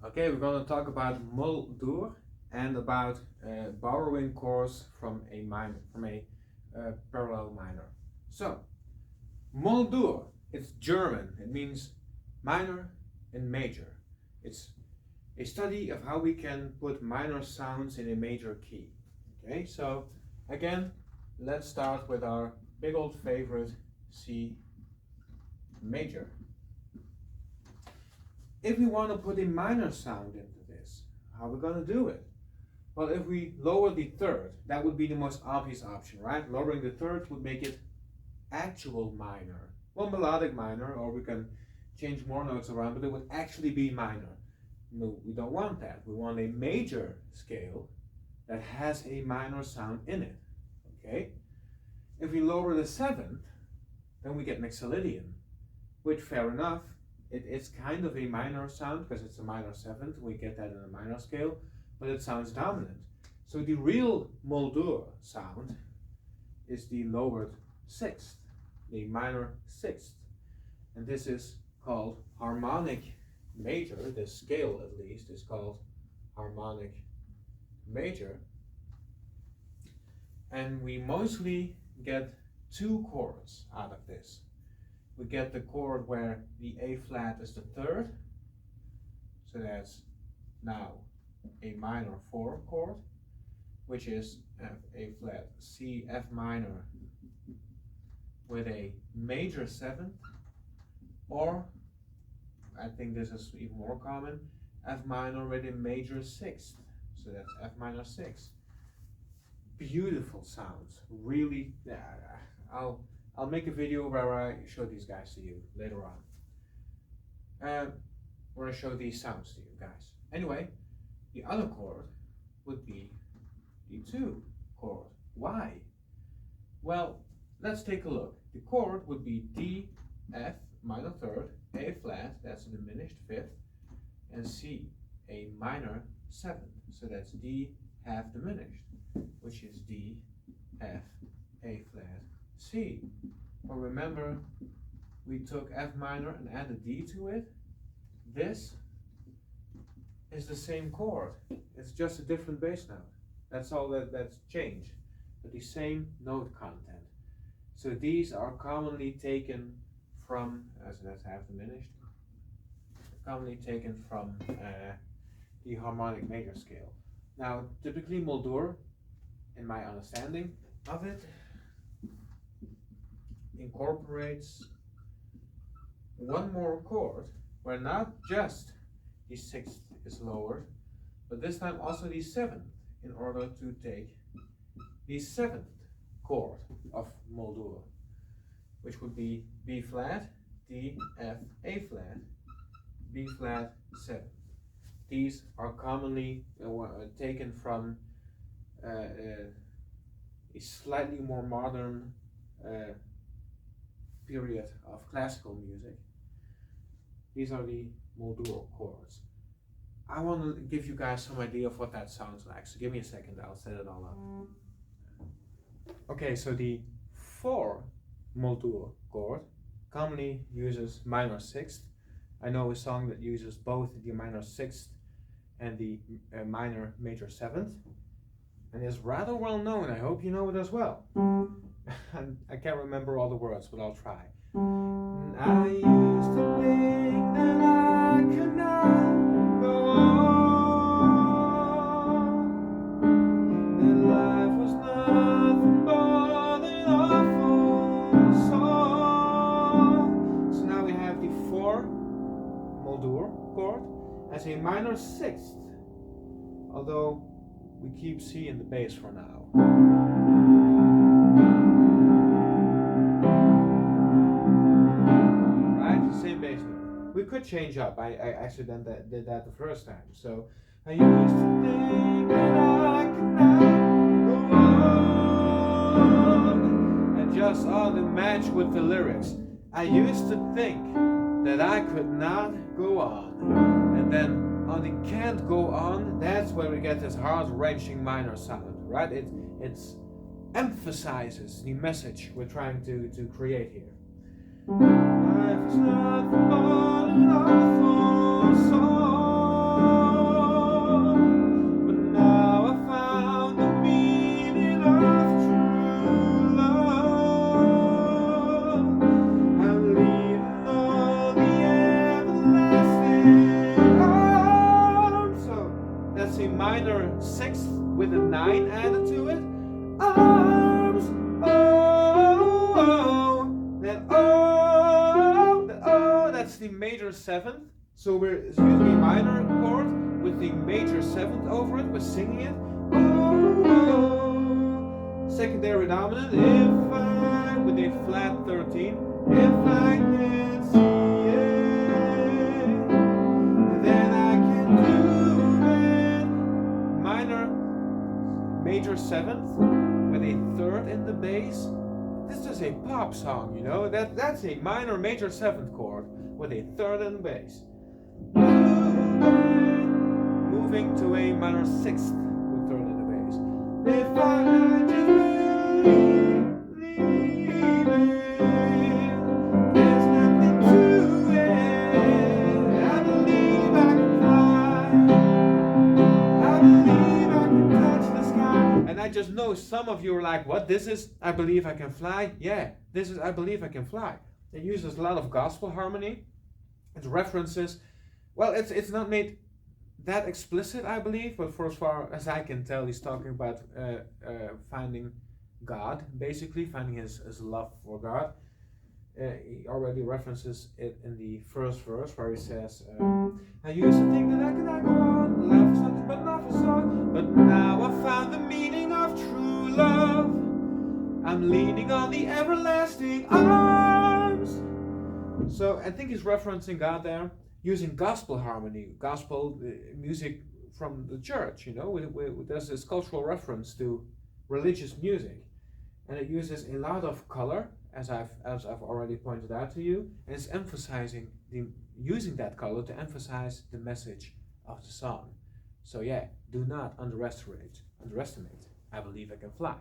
Okay, we're going to talk about Moll Dur and about borrowing chords from a parallel minor. So, Moll Dur, it's German. It means minor and major. It's a study of how we can put minor sounds in a major key. Okay, so again, let's start with our big old favorite C major. If we want to put a minor sound into this, how are we going to do it? Well, if we lower the third, that would be the most obvious option, right? Lowering the third would make it actual minor. Well, melodic minor, or we can change more notes around, but it would actually be minor. No, we don't want that. We want a major scale that has a minor sound in it, okay? If we lower the seventh, then we get mixolydian, which, fair enough, it is kind of a minor sound because it's a minor seventh. We get that in a minor scale, but it sounds dominant. So the real Moll Dur sound is the lowered sixth, the minor sixth. And this is called harmonic major. This scale, at least, is called harmonic major. And we mostly get two chords out of this. We get the chord where the A flat is the third, so that's now a minor 4 chord, which is F, A flat, C, F minor with a major 7th, or I think this is even more common, F minor with a major 6th, so that's F minor 6. Beautiful sounds, really. I'll make a video where I show these guys to you later on. Where I show these sounds to you guys. Anyway, the other chord would be the 2 chord. Why? Well, let's take a look. The chord would be D, F minor 3rd, A flat, that's a diminished 5th, and C, a minor 7th. So that's D half diminished, which is D, F, A flat, C. Well, remember, we took F minor and added D to it. This is the same chord. It's just a different bass note. That's all that's changed, but the same note content. So these are commonly taken from, so that's half diminished, commonly taken from the harmonic major scale. Now, typically Moll Dur, in my understanding of it, incorporates one more chord where not just the 6th is lowered, but this time also the 7th, in order to take the 7th chord of Moll Dur, which would be B flat, D, F, A flat, B flat, 7. These are commonly taken from a slightly more modern period of classical music. These are the Moll Dur chords. I want to give you guys some idea of what that sounds like, so give me a second, I'll set it all up. Okay, so the 4 Moll Dur chord commonly uses minor 6th. I know a song that uses both the minor 6th and the minor major 7th, and is rather well known. I hope you know it as well. I can't remember all the words, but I'll try. I used to think that I could not go on, that life was nothing but an awful song. So now we have the 4 Moll Dur chord as a minor 6th, although we keep C in the bass for now. Same bass note. We could change up. I actually did that the first time. So I used to think that I could not go on, and just on the match with the lyrics. I used to think that I could not go on, and then on the can't go on, that's where we get this heart-wrenching minor sound, right? It emphasizes the message we're trying to create here. Life is nothing but an awful song. sixth with a 9 added to it. Arms, oh, oh, that oh, that's the major 7th. So we're using a minor chord with the major 7th over it. We're singing it. Oh, secondary dominant. If I with a flat 13. If I can see it, then I can do it. Minor, major 7th with a 3rd in the bass. This is a pop song, you know. That's a minor major 7th chord with a 3rd in the bass. Moving to a minor 6th with 3rd in the bass. If I just believe it, there's nothing to it. I believe I can fly. I believe I can touch the sky. And I just know some of you are like, what? This is I Believe I Can Fly? Yeah, this is I Believe I Can Fly. It uses a lot of gospel harmony. It references, well, it's not made that explicit, I believe, but for as far as I can tell, he's talking about finding God, basically, finding his love for God. He already references it in the first verse where he says, I used to think that I could not go on, life is nothing but not for song, but now I found the meaning of true love. I'm leaning on the everlasting arms. So I think he's referencing God there, using gospel harmony, gospel music from the church, you know, there's this cultural reference to religious music. And it uses a lot of color, as I've already pointed out to you, and it's emphasizing using that color to emphasize the message of the song. So yeah, do not underestimate I Believe I Can Fly.